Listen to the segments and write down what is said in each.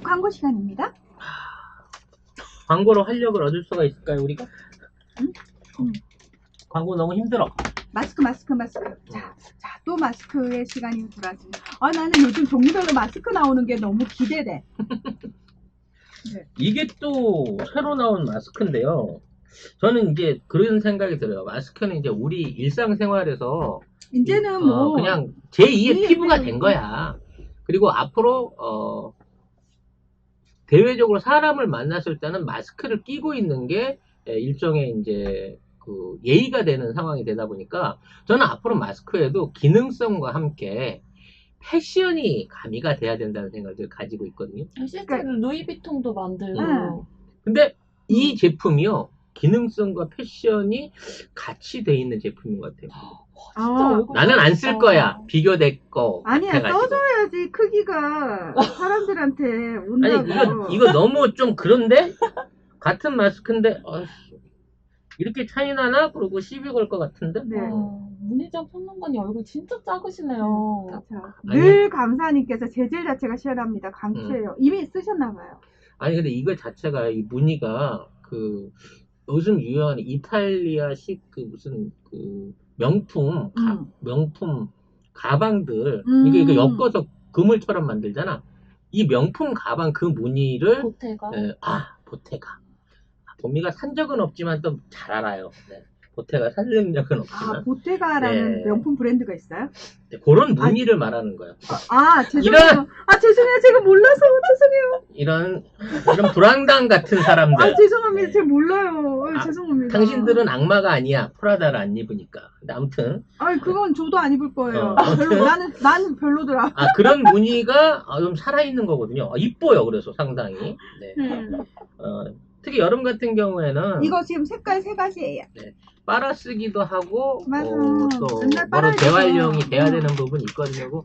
광고 시간입니다. 광고로 활력을 얻을 수가 있을까요, 우리가? 응? 광고 너무 힘들어. 마스크. 자, 또 마스크의 시간이 돌아왔습니다. 나는 요즘 종류별로 마스크 나오는 게 너무 기대돼. 네. 이게 또 새로 나온 마스크인데요. 저는 이제 그런 생각이 들어요. 마스크는 이제 우리 일상생활에서 이제는 뭐 그냥 제2의 피부가 된 거야. 그리고 앞으로 대외적으로 사람을 만났을 때는 마스크를 끼고 있는 게 일종의 이제 그 예의가 되는 상황이 되다 보니까 저는 앞으로 마스크에도 기능성과 함께 패션이 가미가 돼야 된다는 생각을 가지고 있거든요. 실제로 루이비통도 만들고. 근데 이 제품이요, 기능성과 패션이 같이 돼 있는 제품인 것 같아요. 나는 안 쓸 거야. 비교됐고. 아니야, 써줘야지. 크기가 사람들한테 온다고. 아니, 이거 너무 좀 그런데? 같은 마스크인데 이렇게 차이 나나? 그러고 시비 걸 것 같은데? 네. 문희정 평론가님 얼굴 진짜 작으시네요. 그렇죠. 늘 감사님께서 재질 자체가 시원합니다. 강추해요. 이미 쓰셨나봐요. 아니 근데 이거 자체가 이 무늬가 그 요즘 유행하는 이탈리아식 그 무슨 그 명품 가방들 이게 엮어서 그물처럼 만들잖아. 이 명품 가방 그 무늬를 보테가. 보테가. 보미가 산 적은 없지만 또 잘 알아요. 네. 보테가 산 적은 없지만. 보테가라는 명품 브랜드가 있어요? 네, 그런 무늬를 말하는 거예요. 죄송해요. 죄송해요. 제가 몰라서 죄송해요. 이런 불황당 같은 사람들. 죄송합니다. 제가 몰라요. 죄송합니다. 당신들은 악마가 아니야. 프라다를 안 입으니까. 근데 아무튼. 그건 저도 안 입을 거예요. 나는 별로더라. 그런 무늬가 좀 살아있는 거거든요. 이뻐요. 그래서 상당히. 네. 특히 여름 같은 경우에는 이거 지금 색깔 3가지예요. 네. 빨아쓰기도 하고 또 바로 재활용이 돼야 되는 부분이 있거든요.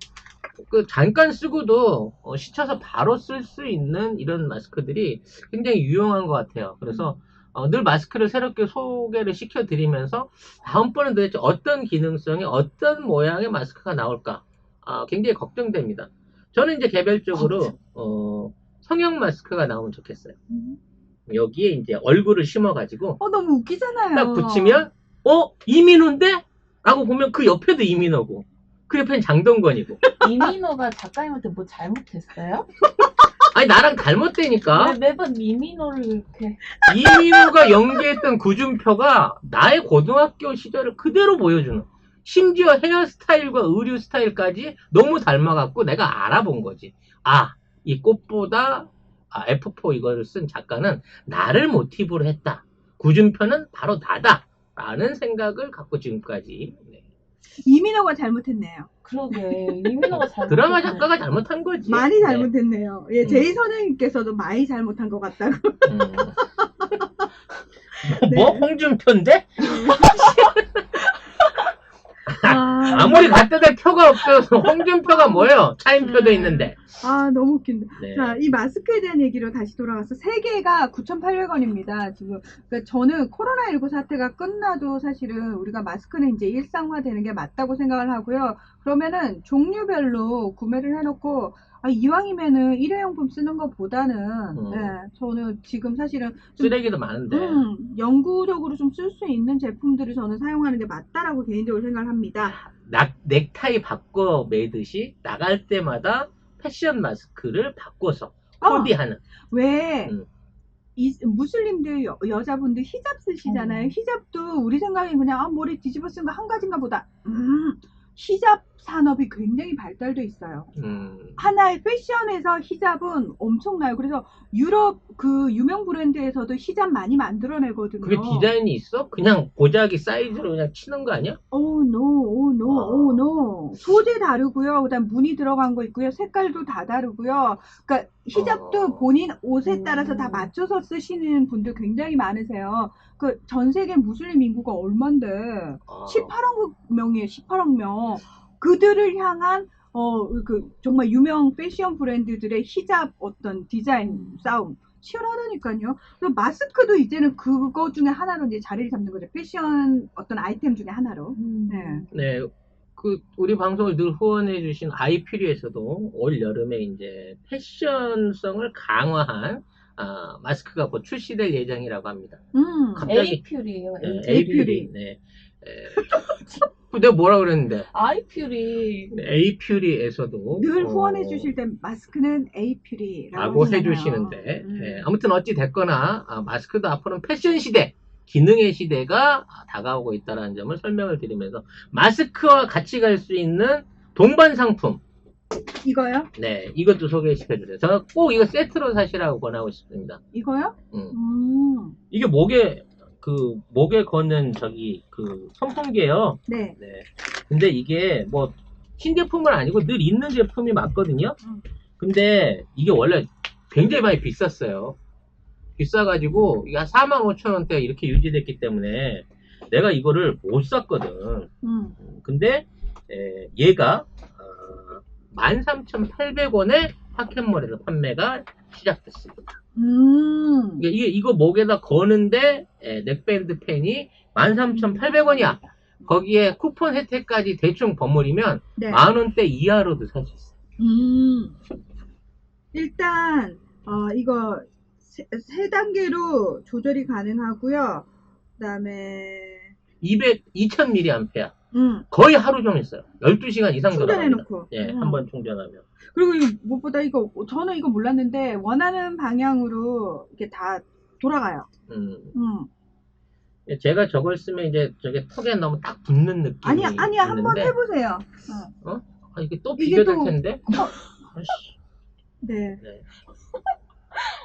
잠깐 쓰고도 씻어서 바로 쓸 수 있는 이런 마스크들이 굉장히 유용한 것 같아요. 그래서 늘 마스크를 새롭게 소개를 시켜드리면서 다음번엔 도대체 어떤 기능성의 어떤 모양의 마스크가 나올까 굉장히 걱정됩니다. 저는 이제 개별적으로 성형 마스크가 나오면 좋겠어요. 여기에 이제 얼굴을 심어가지고 너무 웃기잖아요. 딱 붙이면 이민호인데? 라고 보면 그 옆에도 이민호고 그 옆엔 장동건이고. 이민호가 작가님한테 뭐 잘못했어요? 아니 나랑 닮았다니까. 왜 매번 이민호를 이렇게. 이민호가 연기했던 구준표가 나의 고등학교 시절을 그대로 보여주는, 심지어 헤어스타일과 의류 스타일까지 너무 닮아갖고 내가 알아본 거지. 이 꽃보다 F4 이거를 쓴 작가는 나를 모티브로 했다. 구준표는 바로 나다. 라는 생각을 갖고 지금까지. 이민호가 잘못했네요. 그러게. 이민호가 잘못했네. 드라마 작가가 잘못한 거지. 많이 잘못했네요. 제이 선생님께서도 많이 잘못한 것 같다고. 홍준표인데? 아무리 갖다 댈 표가 없어서 홍준표가 뭐예요? 차인표도 있는데. 너무 웃긴다. 네. 자, 이 마스크에 대한 얘기로 다시 돌아가서 3개가 9,800원입니다. 지금. 그러니까 저는 코로나19 사태가 끝나도 사실은 우리가 마스크는 이제 일상화되는 게 맞다고 생각을 하고요. 그러면은 종류별로 구매를 해놓고 이왕이면은 일회용품 쓰는 것보다는 저는 지금 사실은 쓰레기도 많은데 영구적으로 좀 쓸 수 있는 제품들을 저는 사용하는 게 맞다라고 개인적으로 생각을 합니다. 넥타이 바꿔 매듯이 나갈 때마다 패션 마스크를 바꿔서 코디하는. 왜 무슬림들 여자분들 히잡 쓰시잖아요. 히잡도 우리 생각엔 그냥 머리 뒤집어 쓴 거 한 가지인가 보다. 히잡 산업이 굉장히 발달돼 있어요. 하나의 패션에서 히잡은 엄청나요. 그래서 유럽 그 유명 브랜드에서도 히잡 많이 만들어내거든요. 그게 디자인이 있어? 그냥 보자기 사이즈로 그냥 치는 거 아니야? no. 소재 다르고요. 그다음 무늬 들어간 거 있고요. 색깔도 다 다르고요. 그러니까 히잡도 본인 옷에 따라서 다 맞춰서 쓰시는 분들 굉장히 많으세요. 그 전 세계 무슬림 인구가 얼만데 18억 명이에요. 18억 명. 그들을 향한 정말 유명 패션 브랜드들의 히잡 어떤 디자인 싸움 치열하다니까요. 그리고 마스크도 이제는 그거 중에 하나로 이제 자리를 잡는 거죠. 패션 어떤 아이템 중에 하나로. 네. 우리 방송을 늘 후원해주신 아이퓨리에서도 올 여름에 이제 패션성을 강화한 마스크가 곧 출시될 예정이라고 합니다. 갑자기 에이퓨리예요. 에이퓨리. 네. 내가 뭐라 그랬는데? 아이퓨리. 에이퓨리에서도 늘 후원해 주실 때 마스크는 에이퓨리라고 라고 하잖아요. 해주시는데 아무튼 어찌 됐거나 마스크도 앞으로는 패션 시대, 기능의 시대가 다가오고 있다는 점을 설명을 드리면서 마스크와 같이 갈 수 있는 동반 상품, 이거요? 네, 이것도 소개시켜주세요. 저는 꼭 이거 세트로 사시라고 권하고 싶습니다. 이거요? 이게 목에 거는 선풍기예요. 네. 네. 근데 이게 뭐 신제품은 아니고 늘 있는 제품이 맞거든요. 근데 이게 원래 굉장히 많이 비쌌어요. 비싸가지고 이게 한 45,000원대 이렇게 유지됐기 때문에 내가 이거를 못 샀거든. 근데 얘가 13,800원에 파켓몰에서 판매가 시작됐습니다. 이거 목에다 거는데 넥밴드 펜이 13,800원이야. 거기에 쿠폰 혜택까지 대충 버무리면 네. 10,000원대 이하로도 살 수 있어요. 일단 이거 세 단계로 조절이 가능하고요. 그다음에 2000mAh. 거의 하루 종일 써요. 12시간 이상 들어갑니다. 충전해놓고. 예, 한 번 충전하면. 그리고 무엇보다 저는 이거 몰랐는데 원하는 방향으로 이렇게 다 돌아가요. 제가 저걸 쓰면 이제 저게 턱에 너무 딱 붙는 느낌이 아니야, 한번 있는데, 해보세요. 이게 또 이게 비교될 또- 텐데? 네. 네.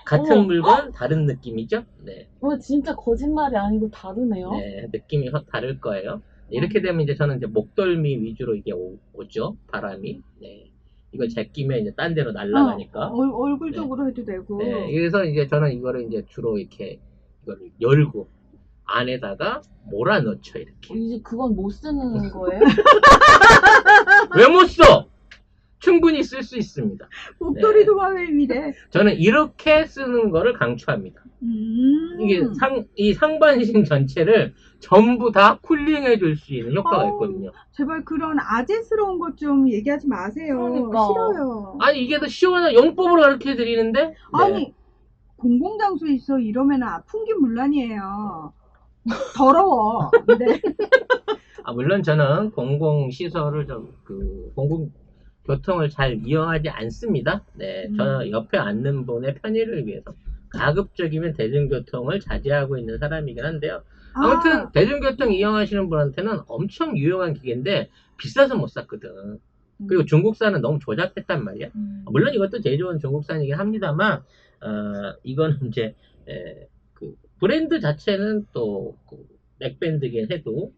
같은 물건, 다른 느낌이죠? 네. 진짜 거짓말이 아니고 다르네요. 네, 느낌이 확 다를 거예요. 이렇게 되면 이제 저는 이제 목덜미 위주로 이게 오죠, 바람이. 네. 이걸 제끼면 이제 딴 데로 날아가니까. 얼굴 쪽으로 해도 되고. 네, 그래서 이제 저는 이거를 이제 주로 이렇게 이거를 열고 안에다가 몰아넣죠, 이렇게. 이제 그건 못 쓰는 거예요? 왜 못 써? 충분히 쓸 수 있습니다. 목도리도 화면이래. 저는 이렇게 쓰는 거를 강추합니다. 이게 이 상반신 전체를 전부 다 쿨링해 줄 수 있는 효과가 있거든요. 제발 그런 아재스러운 것 좀 얘기하지 마세요. 그러니까. 싫어요. 아니, 이게 더 시원한 용법으로 가르쳐 드리는데? 네. 아니, 공공장소에 있어 이러면 풍기문란이에요. 더러워. 네. 물론 저는 공공시설을 공공교통을 잘 이용하지 않습니다. 네, 저 옆에 앉는 분의 편의를 위해서 가급적이면 대중교통을 자제하고 있는 사람이긴 한데요. 아무튼 대중교통 이용하시는 분한테는 엄청 유용한 기계인데 비싸서 못 샀거든. 그리고 중국산은 너무 조잡했단 말이야. 물론 이것도 제일 좋은 중국산이긴 합니다만 이거는 이제 브랜드 자체는 또 넥밴드긴 해도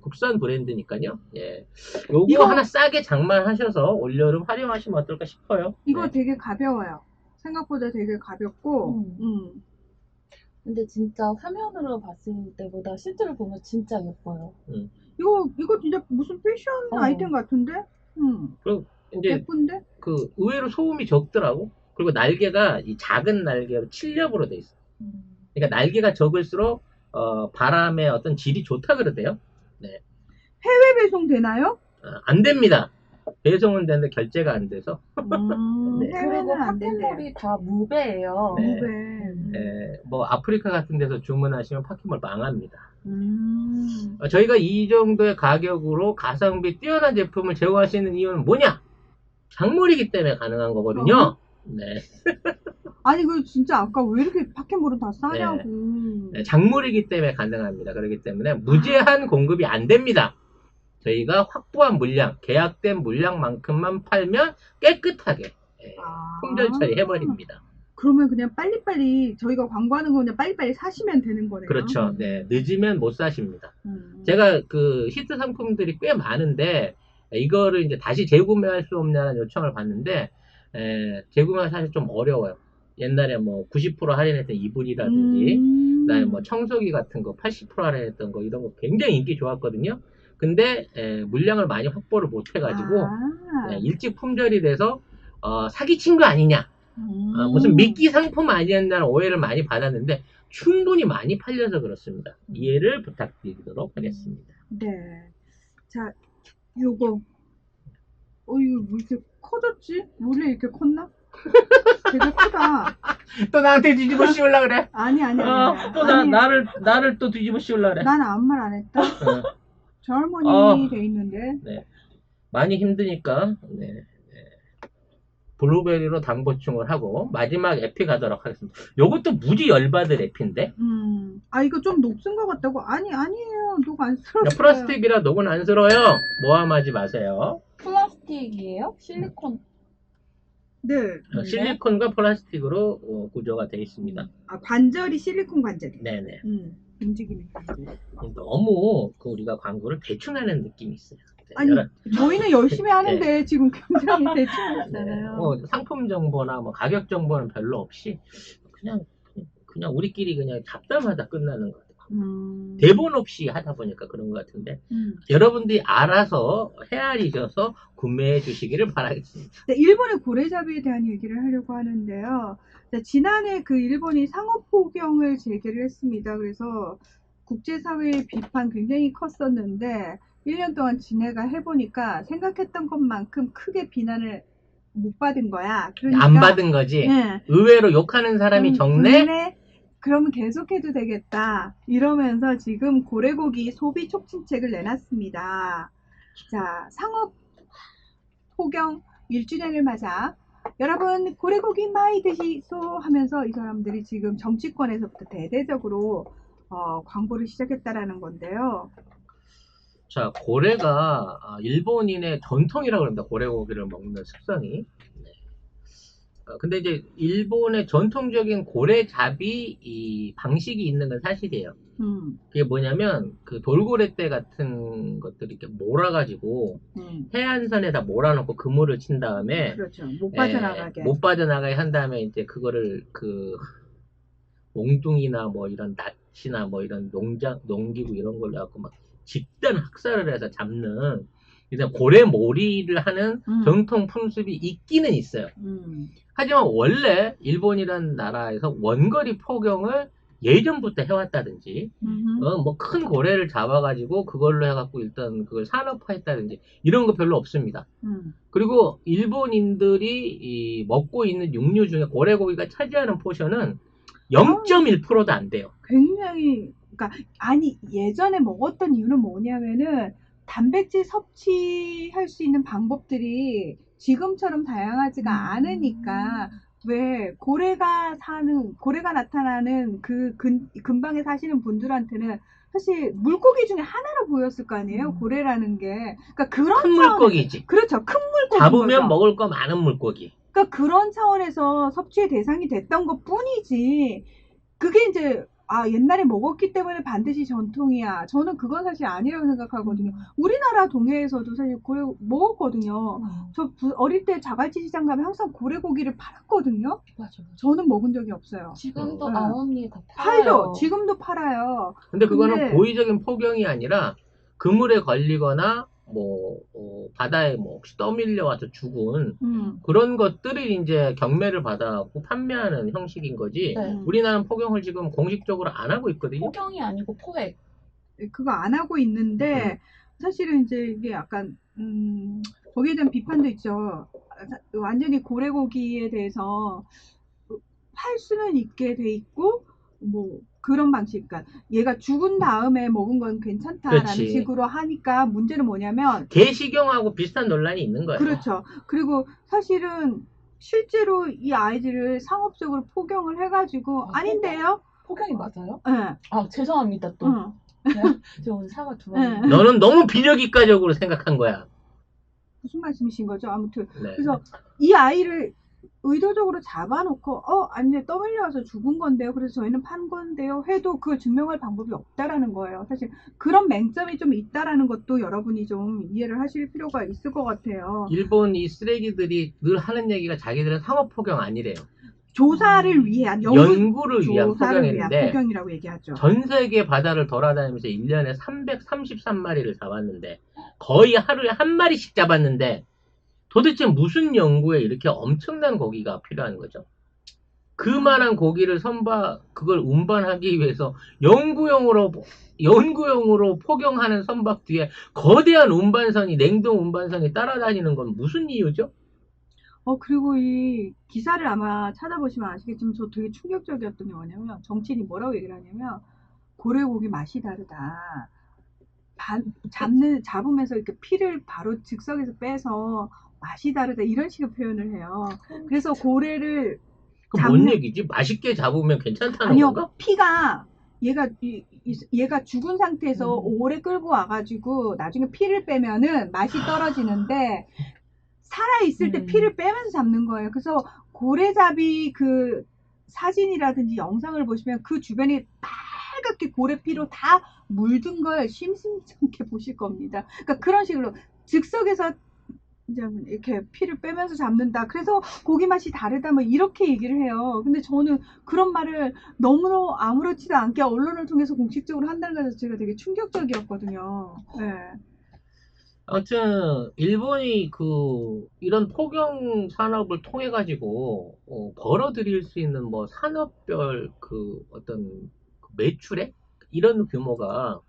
국산 브랜드니까요. 예. 요거 하나 싸게 장만하셔서 올여름 활용하시면 어떨까 싶어요. 이거 네. 되게 가벼워요. 생각보다 되게 가볍고. 근데 진짜 화면으로 봤을 때보다 실제로 보면 진짜 예뻐요. 이거 진짜 무슨 패션 아이템 같은데? 그리고 이제 예쁜데? 의외로 소음이 적더라고. 그리고 날개가 이 작은 날개로 칠렵으로 돼 있어. 그러니까 날개가 적을수록 바람의 어떤 질이 좋다 그러대요. 네. 해외 배송 되나요? 안 됩니다. 배송은 되는데 결제가 안 돼서. 네. 그리고 해외는 안 된대요. 파켓몰이 다 무배예요. 네. 무배. 뭐 아프리카 같은 데서 주문하시면 파켓몰 망합니다. 저희가 이 정도의 가격으로 가성비 뛰어난 제품을 제공할 수 있는 이유는 뭐냐? 작물이기 때문에 가능한 거거든요. 네. 아니 진짜 아까 왜 이렇게 파켓몰은 다 싸냐고. 네, 작물이기 때문에 가능합니다. 그렇기 때문에 무제한 공급이 안 됩니다. 저희가 확보한 물량, 계약된 물량만큼만 팔면 깨끗하게 품절 처리해버립니다. 그러면 그냥 빨리빨리 저희가 광고하는 거 그냥 빨리빨리 사시면 되는 거네요. 그렇죠. 네, 늦으면 못 사십니다. 제가 히트 상품들이 꽤 많은데 이거를 이제 다시 재구매할 수 없냐는 요청을 받는데 재구매가 사실 좀 어려워요. 옛날에 뭐 90% 할인했던 이불이라든지 그다음에 뭐 청소기 같은 거 80% 할인했던 거 이런 거 굉장히 인기 좋았거든요. 근데 물량을 많이 확보를 못 해가지고 일찍 품절이 돼서 사기친 거 아니냐, 무슨 미끼 상품 아니었냐는 오해를 많이 받았는데 충분히 많이 팔려서 그렇습니다. 이해를 부탁드리도록 하겠습니다. 네. 자, 요거. 이거 왜 이렇게 커졌지? 원래 이렇게 컸나? 되게 크다. 또 나한테 뒤집어 씌우려 그래. 아니. 또 아니, 나를 또 뒤집어 씌우려 그래. 난 아무 말 안 했다. 어, 저 할머니 어. 돼 있는데. 네. 많이 힘드니까, 네. 블루베리로 당 보충을 하고, 마지막 에피 가도록 하겠습니다. 요것도 무지 열받을 에피인데? 이거 좀 녹슨 것 같다고? 아니에요. 녹 안 쓸었어요. 플라스틱이라 녹은 안 쓸어요. 모함하지 마세요. 플라스틱이에요? 실리콘. 네. 실리콘과 플라스틱으로 구조가 되어 있습니다. 관절이 실리콘 관절이에요. 네네. 움직이는 관절. 너무 우리가 광고를 대충 하는 느낌이 있어요. 네, 아니, 저희는 열심히 하는데 지금 굉장히 네, 대충했잖아요. 상품 정보나 뭐 가격 정보는 별로 없이 그냥 우리끼리 그냥 잡담하다 끝나는 것 같아요. 대본 없이 하다 보니까 그런 것 같은데 여러분들이 알아서 헤아리셔서 구매해 주시기를 바라겠습니다. 네, 일본의 고래잡이에 대한 얘기를 하려고 하는데요. 네, 지난해 그 일본이 상업폭경을 제기를 했습니다. 그래서 국제사회의 비판 굉장히 컸었는데 1년 동안 진해가 해보니까 생각했던 것만큼 크게 비난을 못 받은 거야. 그러니까 안 받은 거지. 네. 의외로 욕하는 사람이 적네. 그러면 계속해도 되겠다. 이러면서 지금 고래고기 소비 촉진책을 내놨습니다. 자, 상업 폭경 1주년을 맞아 여러분 고래고기 많이 드시소 하면서 이 사람들이 지금 정치권에서부터 대대적으로 광고를 시작했다라는 건데요. 자, 고래가 일본인의 전통이라고 합니다. 고래고기를 먹는 습성이. 근데 이제 일본의 전통적인 고래잡이 이 방식이 있는 건 사실이에요. 그게 뭐냐면 그 돌고래떼 같은 것들 이렇게 몰아가지고 해안선에다 몰아놓고 그물을 친 다음에 그렇죠. 못 빠져나가게 못 빠져나가게 한 다음에 이제 그거를 그 몽둥이나 뭐 이런 낫이나 뭐 이런 농기구 이런 걸로 해갖고 막 집단 학살을 해서 잡는 일단 고래몰이를 하는 전통 풍습이 있기는 있어요. 하지만 원래 일본이라는 나라에서 원거리 포경을 예전부터 해왔다든지, 뭐 큰 고래를 잡아가지고 그걸로 해갖고 일단 그걸 산업화했다든지 이런 거 별로 없습니다. 그리고 일본인들이 먹고 있는 육류 중에 고래고기가 차지하는 포션은 0.1%도 안 돼요. 굉장히 예전에 먹었던 이유는 뭐냐면은 단백질 섭취할 수 있는 방법들이 지금처럼 다양하지가 않으니까 왜 고래가 나타나는 그 근방에 사시는 분들한테는 사실 물고기 중에 하나로 보였을 거 아니에요. 고래라는 게. 그러니까 그런 큰 물고기지. 그렇죠. 큰 물고기. 잡으면 거죠. 먹을 거 많은 물고기. 그러니까 그런 차원에서 섭취의 대상이 됐던 것 뿐이지. 그게 이제 옛날에 먹었기 때문에 반드시 전통이야. 저는 그건 사실 아니라고 생각하거든요. 우리나라 동해에서도 사실 고래 먹었거든요. 저 어릴 때 자갈치 시장 가면 항상 고래고기를 팔았거든요. 맞아. 저는 먹은 적이 없어요. 지금도 언니 다 팔아요. 팔죠. 지금도 팔아요. 근데 그거는 고의적인 포경이 아니라 그물에 걸리거나 바다에 혹시 떠밀려와서 죽은 그런 것들을 이제 경매를 받아갖고 판매하는 형식인 거지. 네. 우리나라는 포경을 지금 공식적으로 안 하고 있거든요. 포경이 아니고 포획. 그거 안 하고 있는데 사실은 이제 이게 약간 거기에 대한 비판도 있죠. 완전히 고래고기에 대해서 팔 수는 있게 돼 있고 그런 방식, 그러니까 얘가 죽은 다음에 먹은 건 괜찮다라는 그렇지. 식으로 하니까 문제는 뭐냐면 개식용하고 비슷한 논란이 있는 거예요. 그렇죠. 그리고 사실은 실제로 이 아이들을 상업적으로 포경을 해가지고 아닌데요? 포경이 맞아요? 네. 죄송합니다 또. 제가 오늘 사과 두 번. 너는 너무 비력이과적으로 생각한 거야. 무슨 말씀이신 거죠? 아무튼 네. 그래서 이 아이를 의도적으로 잡아놓고 아니 떠밀려서 죽은 건데요. 그래서 저희는 판 건데요. 해도 그걸 증명할 방법이 없다라는 거예요. 사실 그런 맹점이 좀 있다라는 것도 여러분이 좀 이해를 하실 필요가 있을 것 같아요. 일본 이 쓰레기들이 늘 하는 얘기가 자기들은 상업포경 아니래요. 조사를 위한 연구를 위한 포경인데 포경이라고 얘기하죠. 전 세계 바다를 돌아다니면서 1년에 333마리를 잡았는데 거의 하루에 한 마리씩 잡았는데 도대체 무슨 연구에 이렇게 엄청난 고기가 필요한 거죠? 그만한 고기를 그걸 운반하기 위해서 연구용으로 포경하는 선박 뒤에 거대한 냉동 운반선이 따라다니는 건 무슨 이유죠? 그리고 이 기사를 아마 찾아보시면 아시겠지만 저 되게 충격적이었던 게 뭐냐면 정치인이 뭐라고 얘기를 하냐면 고래고기 맛이 다르다. 잡으면서 이렇게 피를 바로 즉석에서 빼서 맛이 다르다 이런 식의 표현을 해요. 그래서 고래를 뭔 얘기지? 맛있게 잡으면 괜찮다는 아니요, 건가? 피가 얘가 죽은 상태에서 오래 끌고 와가지고 나중에 피를 빼면은 맛이 떨어지는데 살아있을 때 피를 빼면서 잡는 거예요. 그래서 고래잡이 그 사진이라든지 영상을 보시면 그 주변이 빨갛게 고래피로 다 물든 걸 심심찮게 보실 겁니다. 그러니까 그런 식으로 즉석에서 이제 이렇게 피를 빼면서 잡는다. 그래서 고기 맛이 다르다. 뭐 이렇게 얘기를 해요. 근데 저는 그런 말을 너무너무 아무렇지도 않게 언론을 통해서 공식적으로 한다는 것 자체가 되게 충격적이었거든요. 네. 아무튼 일본이 이런 포경 산업을 통해 가지고 벌어들일 수 있는 뭐 산업별 어떤 매출액 이런 규모가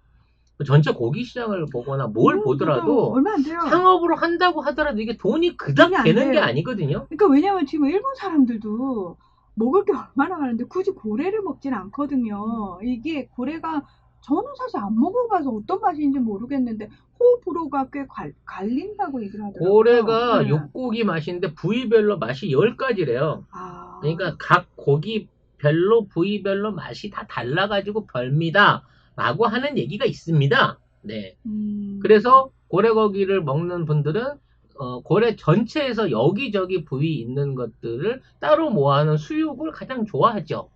전체 고기 시장을 보거나 뭘 보더라도 얼마 안 돼요. 상업으로 한다고 하더라도 이게 돈이 그닥 돈이 안 되는 게 돼요. 아니거든요. 그러니까 왜냐면 지금 일본 사람들도 먹을 게 얼마나 많은데 굳이 고래를 먹진 않거든요. 이게 고래가 저는 사실 안 먹어봐서 어떤 맛인지 모르겠는데 호불호가 꽤 갈린다고 얘기를 하더라고요. 고래가 네. 육고기 맛인데 부위별로 맛이 10가지래요. 아, 그러니까 각 고기별로 부위별로 맛이 다 달라가지고 별미다 라고 하는 얘기가 있습니다. 네. 그래서 고래고기를 먹는 분들은 고래 전체에서 여기저기 부위 있는 것들을 따로 모아놓은 수육을 가장 좋아하죠.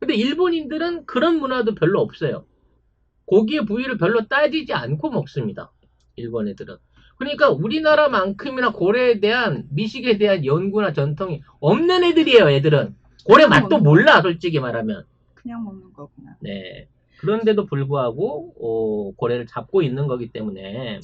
근데 일본인들은 그런 문화도 별로 없어요. 고기의 부위를 별로 따지지 않고 먹습니다. 일본 애들은. 그러니까 우리나라만큼이나 고래에 대한 미식에 대한 연구나 전통이 없는 애들이에요. 애들은 고래 맛도 몰라 솔직히 말하면. 그냥 먹는 거구나. 네. 그런데도 불구하고 고래를 잡고 있는 거기 때문에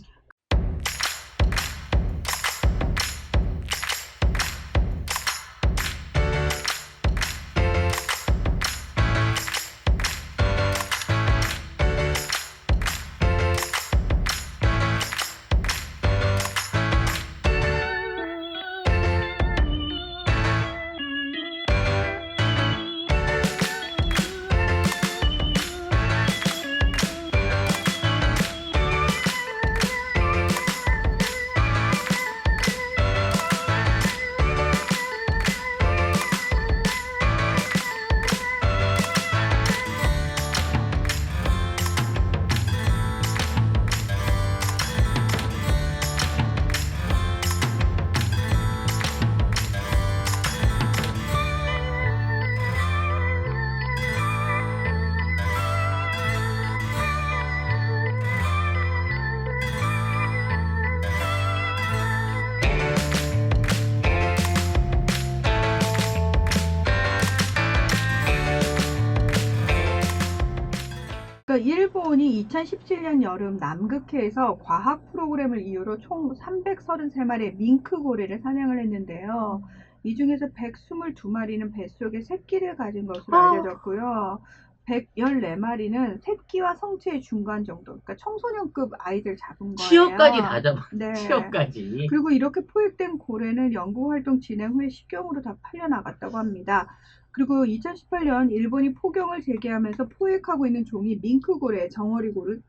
그러니까 일본이 2017년 여름 남극해에서 과학 프로그램을 이유로 총 333마리의 밍크 고래를 사냥을 했는데요. 이 중에서 122마리는 뱃속에 새끼를 가진 것으로 알려졌고요. 114마리는 새끼와 성체의 중간 정도, 그러니까 청소년급 아이들 잡은 거예요. 치어까지 다 잡아. 네. 치어까지. 그리고 이렇게 포획된 고래는 연구활동 진행 후에 식용으로 다 팔려나갔다고 합니다. 그리고 2018년 일본이 포경을 재개하면서 포획하고 있는 종이 밍크고래, 정어리고래,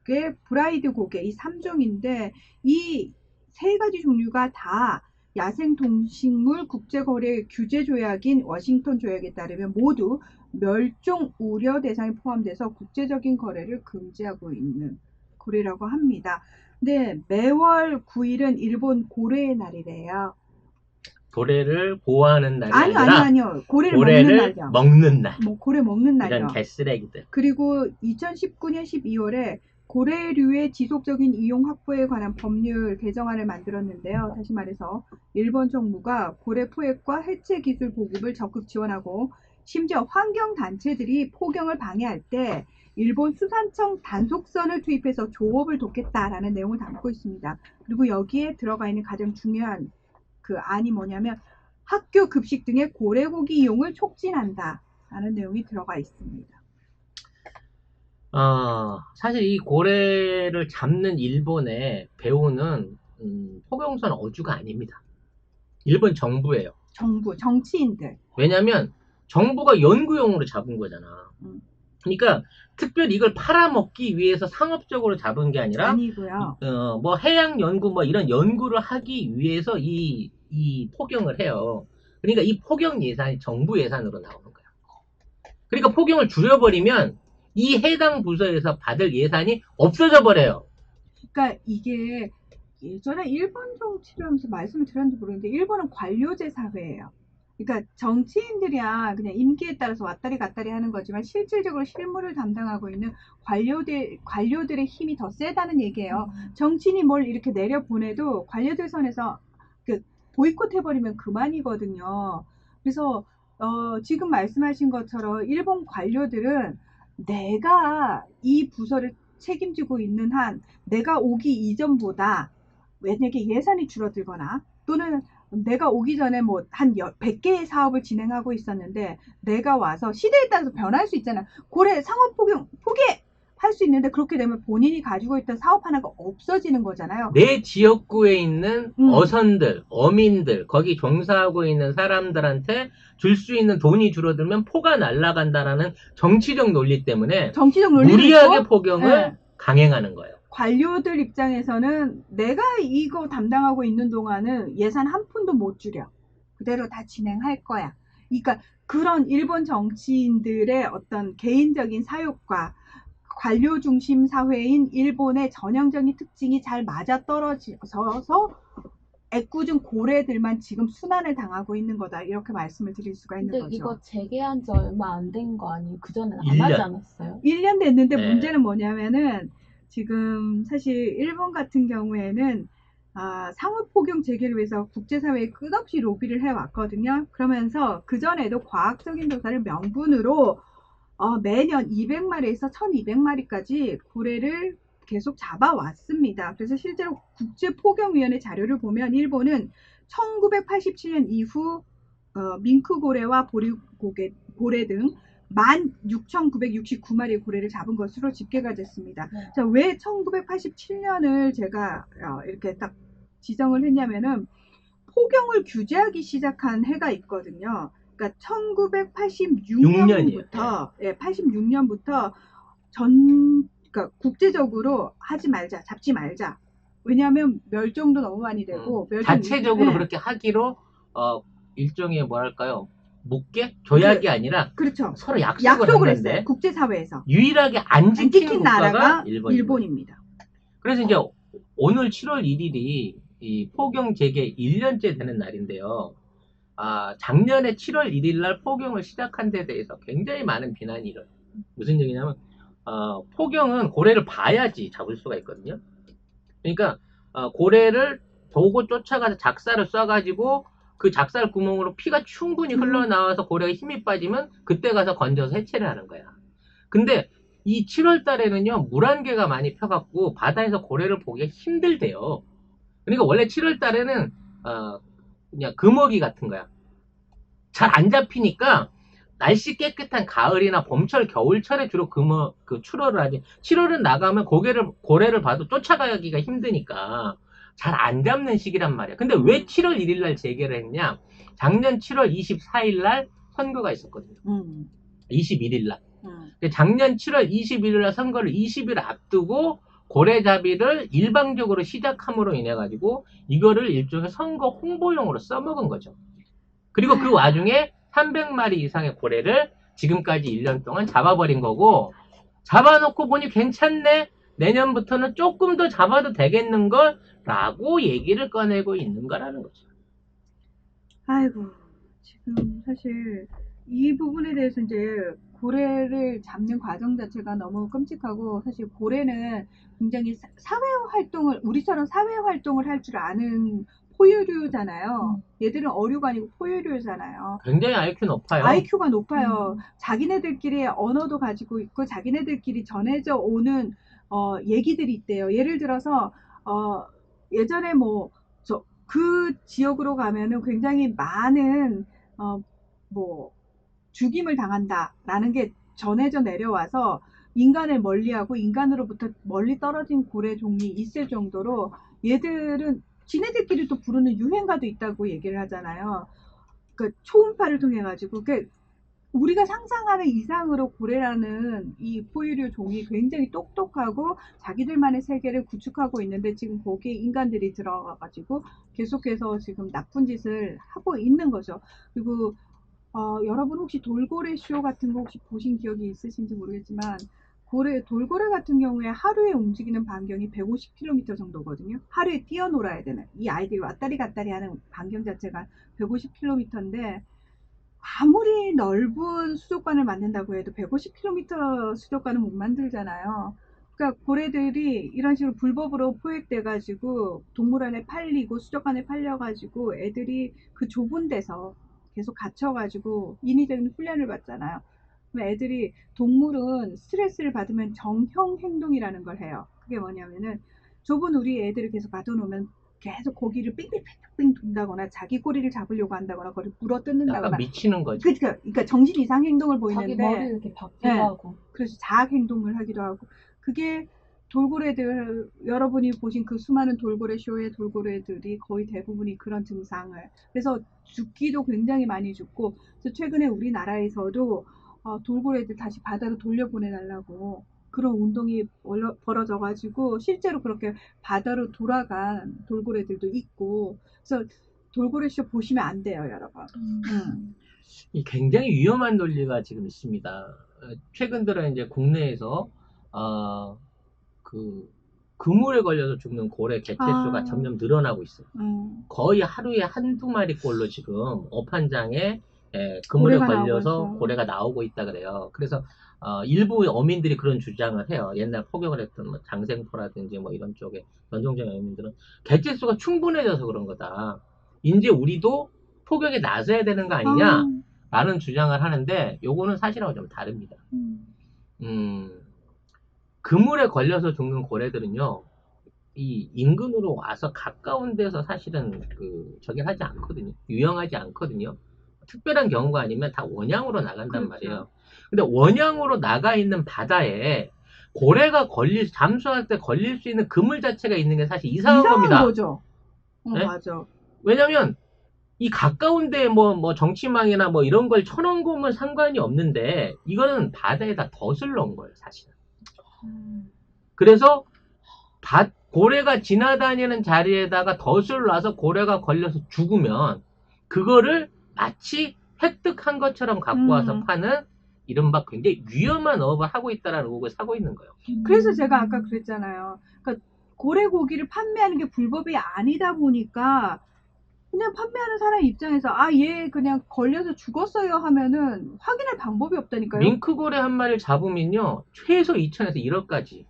브라이드 고개 이 3종인데 이 세 가지 종류가 다 야생동식물 국제거래 규제 조약인 워싱턴 조약에 따르면 모두 멸종 우려 대상에 포함돼서 국제적인 거래를 금지하고 있는 고래라고 합니다. 네, 매월 9일은 일본 고래의 날이래요. 고래를 보호하는 날이 아니요. 고래를 먹는 날. 고래 먹는 날이요. 이런 개쓰레기들. 그리고 2019년 12월에 고래류의 지속적인 이용 확보에 관한 법률 개정안을 만들었는데요. 다시 말해서 일본 정부가 고래 포획과 해체 기술 보급을 적극 지원하고 심지어 환경단체들이 포경을 방해할 때 일본 수산청 단속선을 투입해서 조업을 돕겠다라는 내용을 담고 있습니다. 그리고 여기에 들어가 있는 가장 중요한 그 안이 뭐냐면 학교 급식 등의 고래고기 이용을 촉진한다 라는 내용이 들어가 있습니다. 사실 이 고래를 잡는 일본의 배우는 포경선 어주가 아닙니다. 일본 정부예요. 정부, 정치인들. 왜냐면 정부가 연구용으로 잡은 거잖아. 음. 그러니까 특별히 이걸 팔아먹기 위해서 상업적으로 잡은 게 아니라 아니고요. 뭐 해양 연구 뭐 이런 연구를 하기 위해서 이 포경을 해요. 그러니까 이 포경 예산이 정부 예산으로 나오는 거야. 그러니까 포경을 줄여버리면 이 해당 부서에서 받을 예산이 없어져 버려요. 그러니까 이게 예전에 일본 정치를 하면서 말씀을 드렸는지 모르겠는데 일본은 관료제 사회예요. 그러니까 정치인들이야 그냥 임기에 따라서 왔다리 갔다리 하는 거지만 실질적으로 실무를 담당하고 있는 관료들의 힘이 더 세다는 얘기예요. 정치인이 뭘 이렇게 내려보내도 관료들 선에서 보이콧 해버리면 그만이거든요. 그래서 지금 말씀하신 것처럼 일본 관료들은 내가 이 부서를 책임지고 있는 한 내가 오기 이전보다 만약에 예산이 줄어들거나 또는 내가 오기 전에 뭐 한 100개의 사업을 진행하고 있었는데 내가 와서 시대에 따라서 변할 수 있잖아. 고래 상업 포기할 수 있는데 그렇게 되면 본인이 가지고 있던 사업 하나가 없어지는 거잖아요. 내 지역구에 있는 어선들, 어민들, 거기 종사하고 있는 사람들한테 줄 수 있는 돈이 줄어들면 포가 날아간다라는 정치적 논리 때문에 정치적 논리도 무리하게 있고, 포경을 네. 강행하는 거예요. 관료들 입장에서는 내가 이거 담당하고 있는 동안은 예산 한 푼도 못 줄여. 그대로 다 진행할 거야. 그러니까 그런 일본 정치인들의 어떤 개인적인 사욕과 관료 중심 사회인 일본의 전형적인 특징이 잘 맞아떨어져서 애꿎은 고래들만 지금 순환을 당하고 있는 거다. 이렇게 말씀을 드릴 수가 있는 근데 거죠. 이거 재개한 지 얼마 안 된 거 아니에요? 그 전에 안 1년. 하지 않았어요? 1년 됐는데 네. 문제는 뭐냐면은 지금 사실 일본 같은 경우에는 상업포경 재개를 위해서 국제사회에 끝없이 로비를 해왔거든요. 그러면서 그전에도 과학적인 조사를 명분으로 매년 200마리에서 1200마리까지 고래를 계속 잡아왔습니다. 그래서 실제로 국제포경위원회 자료를 보면 일본은 1987년 이후 밍크고래와 보리고래 등 16,969마리의 고래를 잡은 것으로 집계가 됐습니다. 네. 자, 왜 1987년을 제가 이렇게 딱 지정을 했냐면은 포경을 규제하기 시작한 해가 있거든요. 그러니까 1986년부터 86년부터 그러니까 국제적으로 하지 말자, 잡지 말자. 왜냐하면 멸종도 너무 많이 되고 자체적으로 그렇게 하기로 일종의 뭐랄까요? 묵계? 조약이 아니라 그렇죠. 서로 약속을 했는데 했어요. 국제사회에서. 유일하게 안 지킨 국가가 나라가 일본입니다. 일본입니다. 그래서 이제 오늘 7월 1일이 이 포경 재개 1년째 되는 날인데요. 작년에 7월 1일 날 포경을 시작한 데 대해서 굉장히 많은 비난이 일어요. 무슨 얘기냐면 포경은 고래를 봐야지 잡을 수가 있거든요. 그러니까 고래를 보고 쫓아가서 작살을 쏴가지고 그 작살 구멍으로 피가 충분히 흘러나와서 고래가 힘이 빠지면 그때 가서 건져서 해체를 하는 거야. 근데 이 7월 달에는요, 물안개가 많이 펴갖고 바다에서 고래를 보기가 힘들대요. 그러니까 원래 7월 달에는 그냥 금어기 같은 거야. 잘 안 잡히니까 날씨 깨끗한 가을이나 봄철, 겨울철에 주로 출어를 하지. 7월은 나가면 고래를 봐도 쫓아가기가 힘드니까 잘 안 잡는 시기란 말이야. 근데 왜 7월 1일 날 재개를 했냐? 작년 7월 24일 날 선거가 있었거든요. 21일 날. 작년 7월 21일 날 선거를 20일 앞두고 고래잡이를 일방적으로 시작함으로 인해 가지고 이거를 일종의 선거 홍보용으로 써먹은 거죠. 그리고 그 와중에 300마리 이상의 고래를 지금까지 1년 동안 잡아버린 거고, 잡아놓고 보니 괜찮네, 내년부터는 조금 더 잡아도 되겠는걸 라고 얘기를 꺼내고 있는 거라는 거죠. 아이고, 지금 사실 이 부분에 대해서 이제 고래를 잡는 과정 자체가 너무 끔찍하고, 사실 고래는 굉장히 사회활동을, 우리처럼 사회활동을 할 줄 아는 포유류잖아요. 얘들은 어류가 아니고 포유류잖아요. 굉장히 IQ 높아요. IQ가 높아요. 자기네들끼리 언어도 가지고 있고 자기네들끼리 전해져 오는 얘기들이 있대요. 예를 들어서 예전에 그 지역으로 가면은 굉장히 많은 뭐 죽임을 당한다라는 게 전해져 내려와서 인간을 멀리하고 인간으로부터 멀리 떨어진 고래 종이 있을 정도로 얘들은 지네들끼리 또 부르는 유행가도 있다고 얘기를 하잖아요. 그 초음파를 통해 가지고 그 우리가 상상하는 이상으로 고래라는 이 포유류 종이 굉장히 똑똑하고 자기들만의 세계를 구축하고 있는데 지금 거기에 인간들이 들어가가지고 계속해서 지금 나쁜 짓을 하고 있는 거죠. 그리고 여러분 혹시 돌고래 쇼 같은 거 혹시 보신 기억이 있으신지 모르겠지만 돌고래 같은 경우에 하루에 움직이는 반경이 150km 정도거든요. 하루에 뛰어놀아야 되는 이 아이들이 왔다리 갔다리 하는 반경 자체가 150km인데 아무리 넓은 수족관을 만든다고 해도 150km 수족관은 못 만들잖아요. 그러니까 고래들이 이런 식으로 불법으로 포획돼가지고 동물원에 팔리고 수족관에 팔려가지고 애들이 그 좁은 데서 계속 갇혀가지고 인위적인 훈련을 받잖아요. 그럼 애들이 동물은 스트레스를 받으면 정형 행동이라는 걸 해요. 그게 뭐냐면은 좁은 우리 애들을 계속 가둬놓으면 계속 고기를 삥삥삥삥 돈다거나 자기 꼬리를 잡으려고 한다거나 그걸 물어 약간 뜯는다거나 미치는 거지. 그러니까 정신 이상 행동을 자기 보이는데 머리 이렇게 박기도 네. 하고. 그래서 자학 행동을 하기도 하고 그게 돌고래들 여러분이 보신 그 수많은 돌고래 쇼의 돌고래들이 거의 대부분이 그런 증상을 그래서 죽기도 굉장히 많이 죽고 그래서 최근에 우리나라에서도 돌고래들 다시 바다로 돌려보내달라고 그런 운동이 벌어져 가지고 실제로 그렇게 바다로 돌아간 돌고래들도 있고 그래서 돌고래 쇼 보시면 안 돼요 여러분. 이 굉장히 위험한 논리가 지금 있습니다. 최근 들어 이제 국내에서 그 그물에 걸려서 죽는 고래 개체수가 점점 늘어나고 있어요. 거의 하루에 한두 마리꼴로 지금 어판장에 그물에 고래가 걸려서 나오고 있어요. 고래가 나오고 있다 그래요. 그래서 일부 어민들이 그런 주장을 해요. 옛날 포격을 했던 뭐 장생포라든지 뭐 이런 쪽에 연종적 어민들은 개체수가 충분해져서 그런 거다. 이제 우리도 포격에 나서야 되는 거 아니냐라는 주장을 하는데 요거는 사실하고 좀 다릅니다. 그물에 걸려서 죽는 고래들은요, 이 인근으로 와서 가까운 데서 사실은 저기 하지 않거든요. 유영하지 않거든요. 특별한 경우가 아니면 다 원양으로 나간단 그렇죠. 말이에요. 근데 원양으로 나가 있는 바다에 고래가 잠수할 때 걸릴 수 있는 그물 자체가 있는 게 사실 이상한 겁니다. 거죠. 네? 맞아. 왜냐면 이 가까운 데에 뭐 정치망이나 뭐 이런 걸 쳐놓은 거면 상관이 없는데 이거는 바다에다 덫을 넣은 거예요, 사실은. 그래서 고래가 지나다니는 자리에다가 덫을 놔서 고래가 걸려서 죽으면 그거를 마치 획득한 것처럼 갖고 와서 파는 이른바 굉장히 위험한 업을 하고 있다는 의혹을 사고 있는 거예요. 그래서 제가 아까 그랬잖아요. 그러니까 고래 고기를 판매하는 게 불법이 아니다 보니까 그냥 판매하는 사람 입장에서 얘 그냥 걸려서 죽었어요 하면은 확인할 방법이 없다니까요. 밍크고래 한 마리를 잡으면요 최소 2천에서 1억까지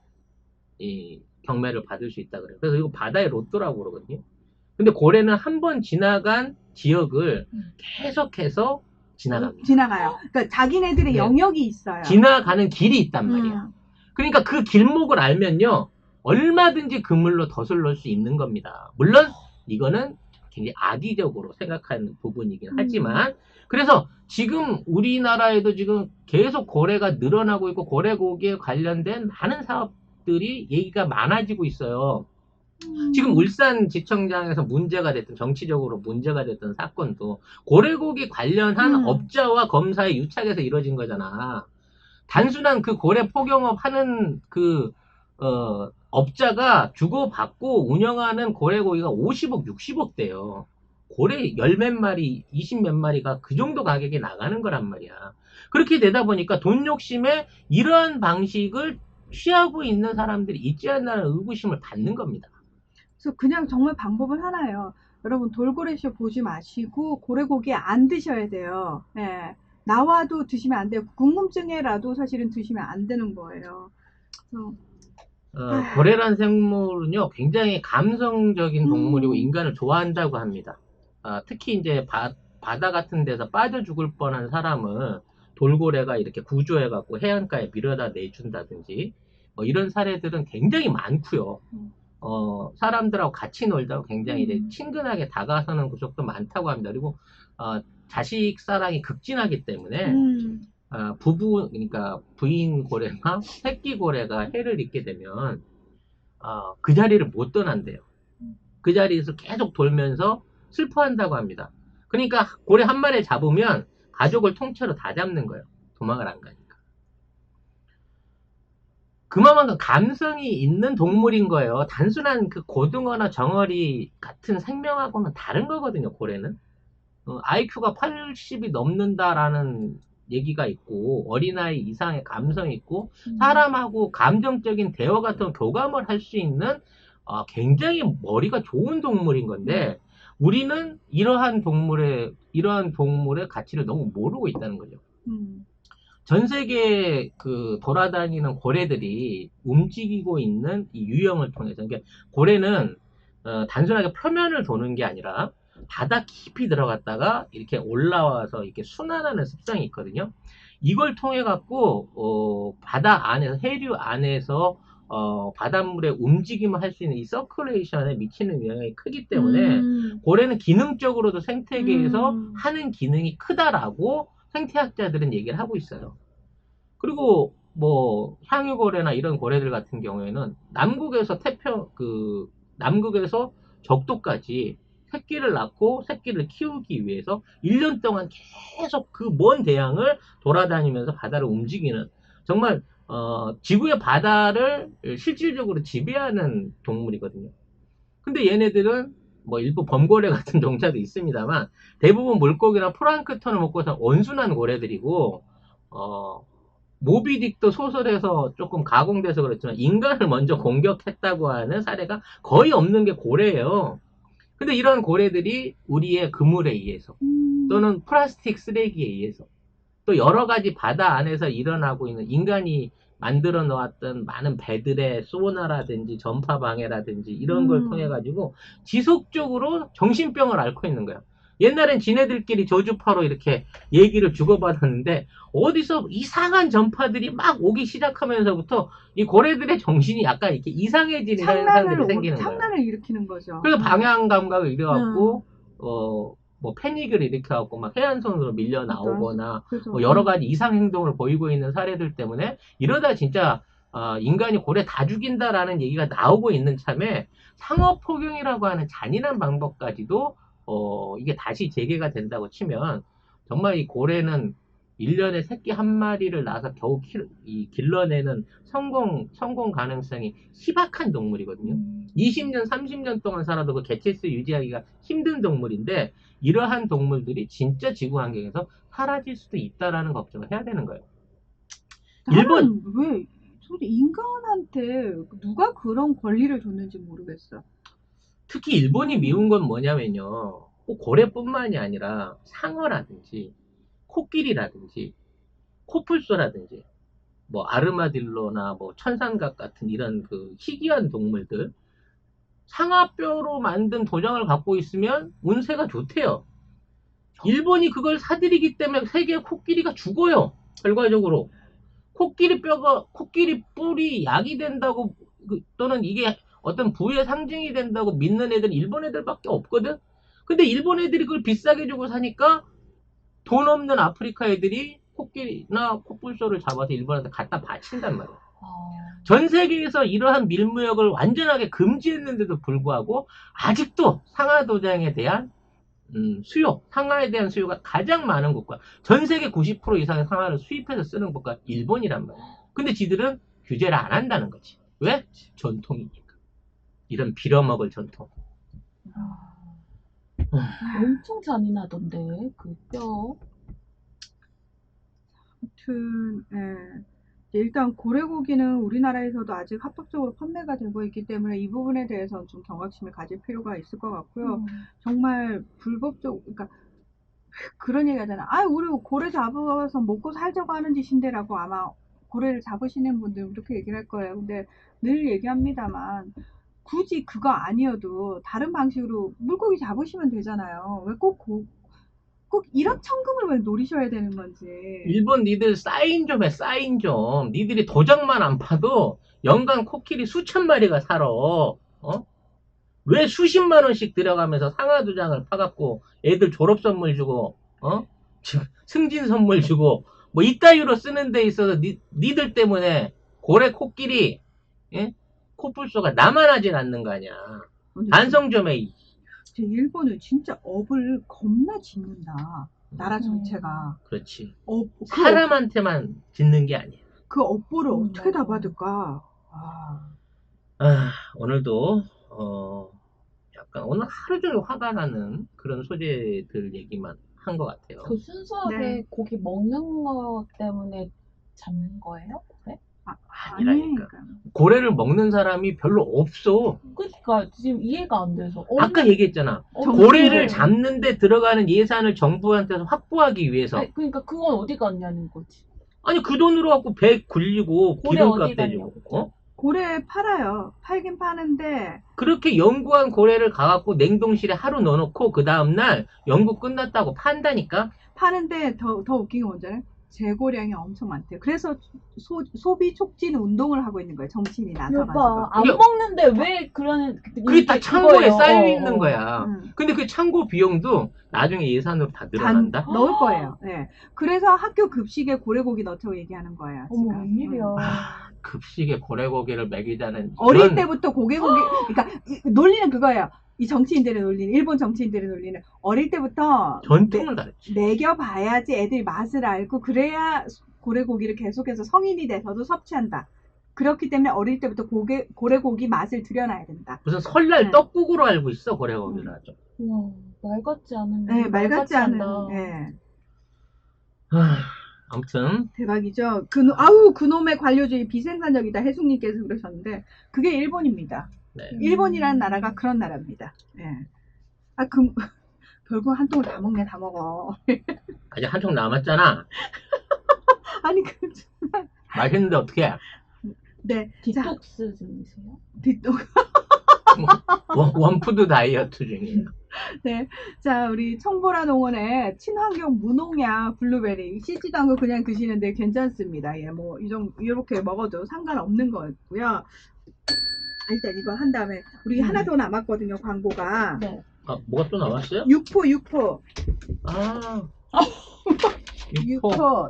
이 경매를 받을 수 있다 그래요. 그래서 이거 바다의 로또라고 그러거든요. 근데 고래는 한 번 지나간 지역을 계속해서 지나가요. 그러니까 자기네들의 네. 영역이 있어요. 지나가는 길이 있단 말이야. 그러니까 그 길목을 알면요 얼마든지 그물로 덫을 넣을 수 있는 겁니다. 물론 이거는 굉장히 악의적으로 생각하는 부분이긴 하지만 그래서 지금 우리나라에도 지금 계속 고래가 늘어나고 있고 고래 고기에 관련된 많은 사업들이 얘기가 많아지고 있어요. 지금 울산지청장에서 문제가 됐던 정치적으로 문제가 됐던 사건도 고래고기 관련한 업자와 검사의 유착에서 이루어진 거잖아. 단순한 그 고래 포경업 하는 업자가 주고받고 운영하는 고래고기가 50억, 60억 대요. 고래 열 몇 마리, 20 몇 마리가 그 정도 가격에 나가는 거란 말이야. 그렇게 되다 보니까 돈 욕심에 이러한 방식을 취하고 있는 사람들이 있지 않나는 의구심을 받는 겁니다. 그래서 그냥 정말 방법은 하나예요. 여러분 돌고래쇼 보지 마시고 고래고기 안 드셔야 돼요. 예. 나와도 드시면 안 돼요. 궁금증에라도 사실은 드시면 안 되는 거예요. 고래란 생물은요 굉장히 감성적인 동물이고 인간을 좋아한다고 합니다. 특히 이제 바다 같은 데서 빠져 죽을 뻔한 사람은 돌고래가 이렇게 구조해갖고 해안가에 밀어다 내준다든지 뭐 이런 사례들은 굉장히 많고요. 사람들하고 같이 놀다가 굉장히 이제 음. 친근하게 다가서는 구석도 많다고 합니다. 그리고 자식 사랑이 극진하기 때문에 부부, 그러니까 부인 고래나 새끼 고래가 해를 입게 되면 그 자리를 못 떠난대요. 그 자리에서 계속 돌면서 슬퍼한다고 합니다. 그러니까 고래 한 마리 잡으면 가족을 통째로 다 잡는 거예요. 도망을 안 가니까. 그만큼 감성이 있는 동물인 거예요. 단순한 그 고등어나 정어리 같은 생명하고는 다른 거거든요, 고래는. IQ가 80이 넘는다라는 얘기가 있고, 어린아이 이상의 감성이 있고, 사람하고 감정적인 대화 같은 교감을 할 수 있는 굉장히 머리가 좋은 동물인 건데, 우리는 이러한 동물의 가치를 너무 모르고 있다는 거죠. 전 세계에 그 돌아다니는 고래들이 움직이고 있는 이 유형을 통해서, 그러니까 고래는 단순하게 표면을 도는 게 아니라 바다 깊이 들어갔다가 이렇게 올라와서 이렇게 순환하는 습성이 있거든요. 이걸 통해 갖고 바다 안에서, 해류 안에서 바닷물의 움직임을 할 수 있는 이 서큘레이션에 미치는 영향이 크기 때문에 고래는 기능적으로도 생태계에서 하는 기능이 크다라고 생태학자들은 얘기를 하고 있어요. 그리고 뭐 향유고래나 이런 고래들 같은 경우에는 남극에서 적도까지 새끼를 낳고 새끼를 키우기 위해서 1년 동안 계속 그 먼 대양을 돌아다니면서 바다를 움직이는, 정말 지구의 바다를 실질적으로 지배하는 동물이거든요. 근데 얘네들은 뭐 일부 범고래 같은 종자도 있습니다만 대부분 물고기나 플랑크톤을 먹고서 온순한 고래들이고, 모비딕도 소설에서 조금 가공돼서 그렇지만 인간을 먼저 공격했다고 하는 사례가 거의 없는 게 고래예요. 근데 이런 고래들이 우리의 그물에 의해서 또는 플라스틱 쓰레기에 의해서 또 여러 가지 바다 안에서 일어나고 있는 인간이 만들어 놓았던 많은 배들의 소나라든지 전파 방해라든지 이런 걸 통해 가지고 지속적으로 정신병을 앓고 있는 거야. 옛날엔 지네들끼리 저주파로 이렇게 얘기를 주고받았는데 어디서 이상한 전파들이 막 오기 시작하면서부터 이 고래들의 정신이 약간 이렇게 이상해지는 현상들이 생기는 거예요. 창란을 일으키는 거죠. 그래서 방향 감각을 잃어갖고 뭐 패닉을 일으켜갖고 막 해안선으로 밀려 나오거나 뭐 여러 가지 이상 행동을 보이고 있는 사례들 때문에 이러다 진짜 인간이 고래 다 죽인다라는 얘기가 나오고 있는 참에 상어포경이라고 하는 잔인한 방법까지도 이게 다시 재개가 된다고 치면 정말 이 고래는 1년에 새끼 한 마리를 낳아서 겨우 길러내는 성공 가능성이 희박한 동물이거든요. 20년, 30년 동안 살아도 그 개체수 유지하기가 힘든 동물인데 이러한 동물들이 진짜 지구 환경에서 사라질 수도 있다라는 걱정을 해야 되는 거예요. 일본 왜 솔직히 인간한테 누가 그런 권리를 줬는지 모르겠어. 특히 일본이 미운 건 뭐냐면요. 꼭 고래뿐만이 아니라 상어라든지 코끼리라든지 코뿔소라든지 뭐 아르마딜로나 뭐 천상각 같은 이런 그 희귀한 동물들 상아뼈로 만든 도장을 갖고 있으면 운세가 좋대요. 일본이 그걸 사들이기 때문에 세계 코끼리가 죽어요. 결과적으로 코끼리 뿔이 약이 된다고 또는 이게 어떤 부의 상징이 된다고 믿는 애들은 일본 애들밖에 없거든. 근데 일본 애들이 그걸 비싸게 주고 사니까 돈 없는 아프리카 애들이 코끼리나 코뿔소를 잡아서 일본한테 갖다 바친단 말이야. 전 세계에서 이러한 밀무역을 완전하게 금지했는데도 불구하고 아직도 상하 도장에 대한 상하에 대한 수요가 가장 많은 국가, 전 세계 90% 이상의 상하를 수입해서 쓰는 국가 일본이란 말이야. 근데 지들은 규제를 안 한다는 거지. 왜? 전통이니까. 이런 빌어먹을 전통. 엄청 잔인하던데 그 뼈. 아무튼 일단 고래고기는 우리나라에서도 아직 합법적으로 판매가 되고 있기 때문에 이 부분에 대해서는 좀 경각심을 가질 필요가 있을 것 같고요. 정말 그러니까 그런 얘기 하잖아. 우리 고래 잡아서 먹고 살자고 하는 짓인데라고 아마 고래를 잡으시는 분들 이렇게 얘기를 할 거예요. 근데 늘 얘기합니다만 굳이 그거 아니어도 다른 방식으로 물고기 잡으시면 되잖아요. 왜 꼭 1억 천금을 왜 노리셔야 되는 건지. 일본 니들 사인 좀 해, 사인 좀. 니들이 도장만 안 파도 연간 코끼리 수천 마리가 살아. 왜 수십만 원씩 들어가면서 상하 2장을 파갖고 애들 졸업 선물 주고, 승진 선물 주고, 뭐 이따위로 쓰는 데 있어서 니들 때문에 고래 코끼리, 예? 코뿔소가 나만 하진 않는 거 아니야. 근데 반성 좀 해. 진짜 일본은 진짜 업을 겁나 짓는다. 나라 전체가. 그렇지. 그 사람한테만 짓는 게 아니야. 그 업보를 어떻게 다 맞아. 받을까? 아. 오늘도, 약간 오늘 하루 종일 화가 나는 그런 소재들 얘기만 한 것 같아요. 그 순수하게 네. 고기 먹는 거 때문에 잡는 거예요? 그래? 아니라니까. 고래를 먹는 사람이 별로 없어. 그러니까 지금 이해가 안 돼서. 아까 얘기했잖아. 고래를 잡는데 들어가는 예산을 정부한테서 확보하기 위해서. 아니, 그러니까 그건 어디 갔냐는 거지. 아니 그 돈으로 갖고 배 굴리고 고래 기름값 어디 대주고. 고래 팔아요. 팔긴 파는데 그렇게 연구한 고래를 가갖고 냉동실에 하루 넣어놓고 그 다음날 연구 끝났다고 판다니까. 파는데 더 웃긴 게 뭔지 알아요? 재고량이 엄청 많대요. 그래서 소비 촉진 운동을 하고 있는 거예요. 정치인이 나서가지고. 여봐, 안 이게- 먹는데 왜 그러는 그게 다 창고에 그거예요. 쌓여 있는 거야. 음. 근데 그 창고 비용도 나중에 예산으로 다 늘어난다. 넣을 거예요. 네. 그래서 학교 급식에 고래고기 넣자고 얘기하는 거예요. 어머, 지금. 웬일이야. 급식에 고래고기를 먹이자는 어릴 이런- 때부터 고래고기, 그러니까 논리는 그거예요. 이 정치인들의 논리는, 일본 정치인들의 논리는 어릴 때부터 전통을 다녔지. 먹여봐야지 애들이 맛을 알고 그래야 고래고기를 계속해서 성인이 돼서도 섭취한다. 그렇기 때문에 어릴 때부터 고래고기 맛을 들여놔야 된다. 무슨 설날 네. 떡국으로 알고 있어 고래고기를 아주. 우와, 말 같지 않은. 네, 말 같지 않은. 않다. 네. 아무튼 대박이죠. 그놈의 관료주의 비생산적이다. 해숙님께서 그러셨는데 그게 일본입니다. 네. 일본이라는 나라가 그런 나라입니다. 예. 결국 한 통을 다 먹네, 다 먹어. 아직 한통 남았잖아. 아니, 맛있는데 어떻게? 네. 디톡스 중이세요? 원푸드 다이어트 중이에요. 네. 자, 우리 청보라 농원의 친환경 무농약 블루베리. 씻지도 않고 그냥 드시는데 괜찮습니다. 예, 뭐, 이렇게 먹어도 상관없는 거고요. 일단 이거 한 다음에, 우리 하나 더 남았거든요, 광고가. 네. 뭐가 또 남았어요? 육포. 육포. 육포.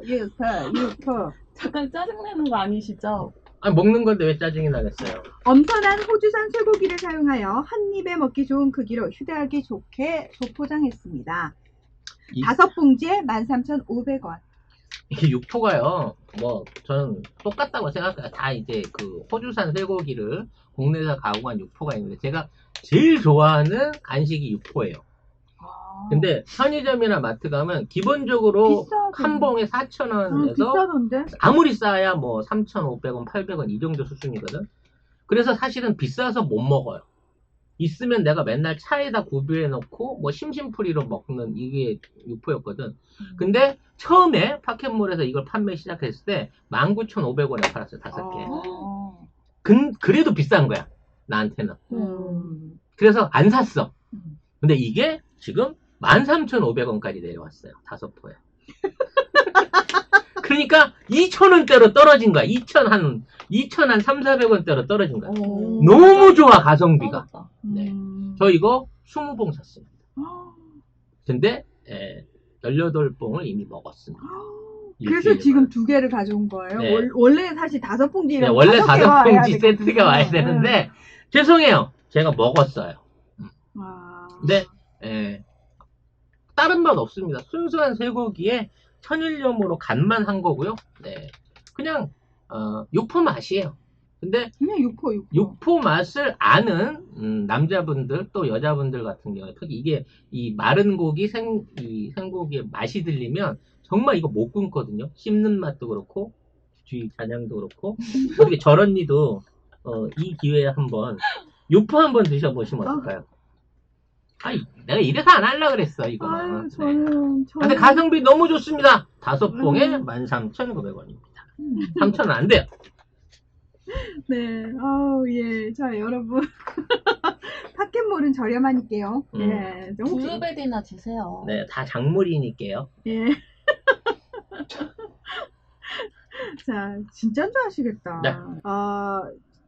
잠깐 짜증내는 거 아니시죠? 아니, 먹는 건데 왜 짜증이 나겠어요? 엄선한 호주산 쇠고기를 사용하여 한 입에 먹기 좋은 크기로 휴대하기 좋게 소포장했습니다. 5봉지에 13,500원. 이게 육포가요, 저는 똑같다고 생각해요. 다 이제 그 호주산 쇠고기를 국내에서 가공한 육포가 있는데, 제가 제일 좋아하는 간식이 육포예요. 근데 편의점이나 마트 가면 기본적으로 한 봉에 4,000원에서 비싸던데? 아무리 싸야 3,500원, 800원 이 정도 수준이거든. 그래서 사실은 비싸서 못 먹어요. 있으면 내가 맨날 차에다 구비해 놓고 심심풀이로 먹는 이게 육포였거든. 근데 처음에 파켓몰에서 이걸 판매 시작했을 때 19,500원에 팔았어요. 5개. 그래도 비싼 거야. 나한테는. 그래서 안 샀어. 근데 이게 지금 13,500원까지 내려왔어요. 5포에. 그러니까 2,000원대로 떨어진 거야. 2,000한 3,400원대로 떨어진 거야. 너무 좋아, 가성비가. 네. 저 이거 20봉 샀습니다. 근데 18봉을 이미 먹었습니다. 그래서 지금 2개를 가져온 거예요? 네. 원래 사실 5봉지랑 네, 원래 5봉지 세트가 와야 되는데 죄송해요. 제가 먹었어요. 근데 다른 맛 없습니다. 순수한 쇠고기에 천일염으로 간만 한 거고요. 네, 그냥 육포 맛이에요. 근데 그냥 육포 맛을 아는 남자분들 또 여자분들 같은 경우에 특히 이게 이 마른 고기 이 생고기의 맛이 들리면 정말 이거 못 끊거든요. 씹는 맛도 그렇고 주위 잔향도 그렇고. 어떻게 저런니도 이 기회에 한번 육포 한번 드셔보시면 어떨까요? 아니, 내가 이래서 안 하려고 그랬어, 이거는. 근데 가성비 너무 좋습니다. 5봉에 13,900원입니다. 3,000원 안 돼요. 네, 예. 자, 여러분. 파켓몰은 저렴하니까요. 네. 블루베리나 드세요. 네, 다 작물이니까요. 예. 자, 진짜 좋아하시겠다. 네.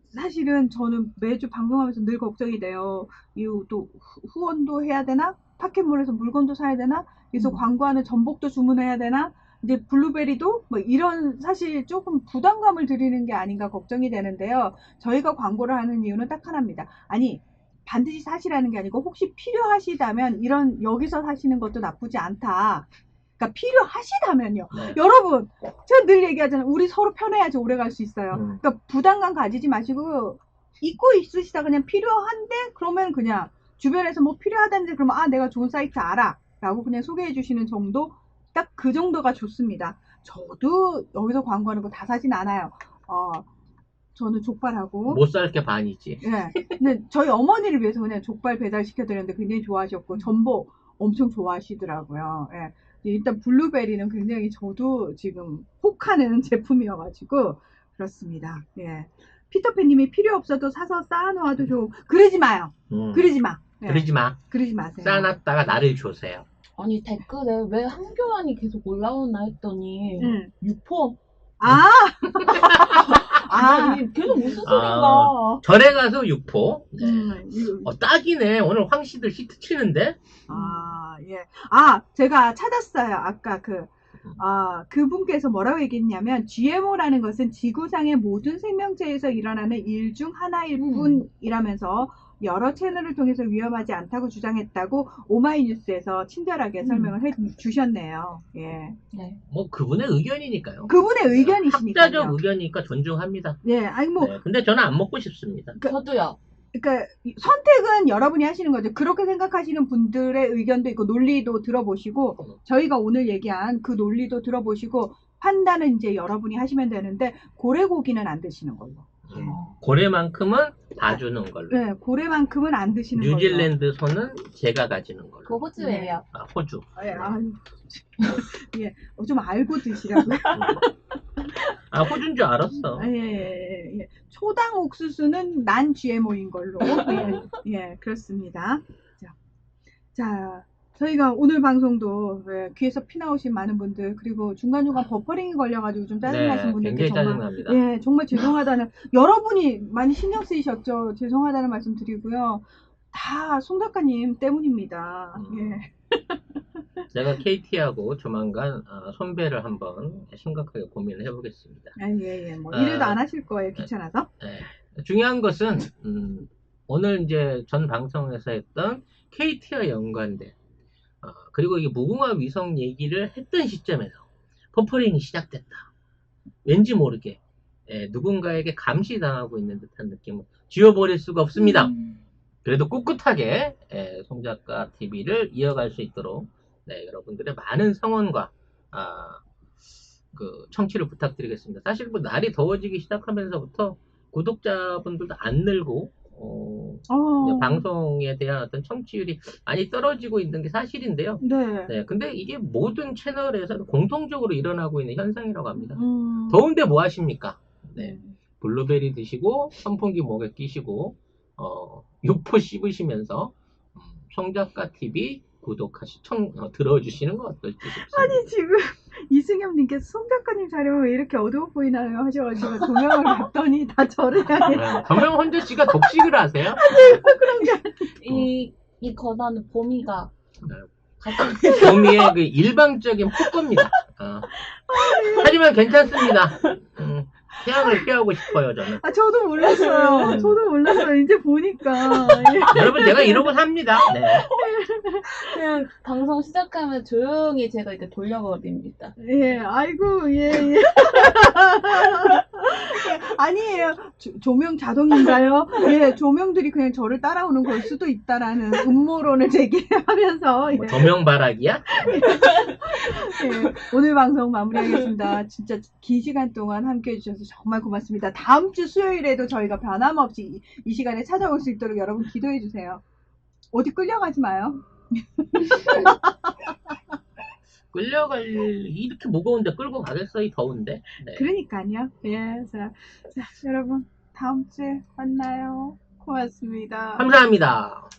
사실은 저는 매주 방송하면서 늘 걱정이 돼요. 이거 또 후원도 해야 되나? 파켓몰에서 물건도 사야 되나? 그래서 광고하는 전복도 주문해야 되나? 이제 블루베리도 뭐 이런 사실 조금 부담감을 드리는 게 아닌가 걱정이 되는데요. 저희가 광고를 하는 이유는 딱 하나입니다. 아니, 반드시 사시라는 게 아니고 혹시 필요하시다면 이런 여기서 사시는 것도 나쁘지 않다. 그러니까 필요하시다면요. 네. 여러분, 제가 늘 얘기하잖아요. 우리 서로 편해야지 오래 갈 수 있어요. 음. 그러니까 부담감 가지지 마시고 잊고 있으시다 그냥 필요한데 그러면 그냥 주변에서 뭐 필요하다는데 그러면 아 내가 좋은 사이트 알아 라고 그냥 소개해 주시는 정도 딱 그 정도가 좋습니다. 저도 여기서 광고하는 거 다 사진 않아요. 저는 족발하고 못 살 게 반이지. 예. 근데 저희 어머니를 위해서 그냥 족발 배달시켜드렸는데 굉장히 좋아하셨고, 전복 엄청 좋아하시더라고요. 예. 일단 블루베리는 굉장히 저도 지금 혹하는 제품이어가지고, 그렇습니다. 예. 피터팬님이 필요 없어도 사서 쌓아놓아도 좋고, 그러지 마요. 그러지 마. 예. 그러지 마. 그러지 마세요. 쌓아놨다가 나를 주세요. 아니 댓글에 왜 한교안이 계속 올라오나 했더니 유포 아! 아니 계속 무슨 소린가. 절에 가서 육포. 네. 이거- 딱이네. 오늘 황씨들 히트 치는데? 예. 제가 찾았어요. 아까 그분께서 뭐라고 얘기했냐면, GMO라는 것은 지구상의 모든 생명체에서 일어나는 일 중 하나일 뿐이라면서 여러 채널을 통해서 위험하지 않다고 주장했다고 오마이뉴스에서 친절하게 설명을 해 주셨네요. 예. 네. 뭐 그분의 의견이니까요. 그분의 의견이시니까요. 학자적 의견이니까 존중합니다. 예, 아니 뭐, 네, 근데 저는 안 먹고 싶습니다. 저도요. 그러니까 선택은 여러분이 하시는 거죠. 그렇게 생각하시는 분들의 의견도 있고 논리도 들어보시고 저희가 오늘 얘기한 그 논리도 들어보시고 판단은 이제 여러분이 하시면 되는데 고래고기는 안 드시는 걸로. 고래만큼은 봐주는 걸로. 네, 고래만큼은 안 드시는 걸로. 뉴질랜드 소는 제가 가지는 걸로. 그거 호주예요. 호주. 예, 좀 알고 드시라고요. 호주인 줄 알았어. 예. 초당 옥수수는 난 GMO인 걸로. 예, 그렇습니다. 자, 저희가 오늘 방송도 귀에서 피 나오신 많은 분들, 그리고 중간중간 버퍼링이 걸려가지고 좀 짜증나신 분들께 굉장히 정말, 짜증납니다. 예, 정말 죄송하다는, 여러분이 많이 신경 쓰이셨죠? 죄송하다는 말씀 드리고요. 다 송 작가님 때문입니다. 예. 제가 KT하고 조만간 손배를 한번 심각하게 고민을 해보겠습니다. 예. 뭐, 이래도 안 하실 거예요. 귀찮아서. 네. 중요한 것은, 오늘 이제 전 방송에서 했던 KT와 연관된, 그리고 이게 무궁화 위성 얘기를 했던 시점에서 버퍼링이 시작됐다. 왠지 모르게 누군가에게 감시당하고 있는 듯한 느낌을 지워버릴 수가 없습니다. 그래도 꿋꿋하게 송작가 TV를 이어갈 수 있도록 여러분들의 많은 성원과 그 청취를 부탁드리겠습니다. 사실 뭐 날이 더워지기 시작하면서부터 구독자분들도 안 늘고 방송에 대한 어떤 청취율이 많이 떨어지고 있는 게 사실인데요. 네. 근데 이게 모든 채널에서 공통적으로 일어나고 있는 현상이라고 합니다. 더운데 뭐 하십니까? 블루베리 드시고 선풍기 목에 끼시고 육포 씹으시면서 송작가 TV 들어주시는 거 어떨지 싶습니다. 아니 지금 이승엽님께서 송 작가님 자료 왜 이렇게 어두워 보이나요 하셔가지고 조명을 봤더니 다 저를 향해. 조명 혼자 씨가 독식을 하세요? 그런 게 이 권한은 봄이가 봄이의 그 일방적인 폭거입니다. 하지만 괜찮습니다. 태양을 피하고 싶어요, 저는. 저도 몰랐어요. 저도 몰랐어요. 이제 보니까. 여러분, 제가 이러고 삽니다. 네. 그냥 방송 시작하면 조용히 제가 이렇게 돌려버립니다. 예, 아이고, 예. 아니에요. 조명 자동인가요? 예, 조명들이 그냥 저를 따라오는 걸 수도 있다라는 음모론을 제기하면서. 뭐 조명바락이야? 예, 오늘 방송 마무리하겠습니다. 진짜 긴 시간 동안 함께 해주셔서 정말 고맙습니다. 다음 주 수요일에도 저희가 변함없이 이 시간에 찾아올 수 있도록 여러분 기도해주세요. 어디 끌려가지 마요. 이렇게 무거운데 끌고 가겠어, 이 더운데. 네. 그러니까요. 예, 자, 여러분 다음 주에 만나요. 고맙습니다. 감사합니다.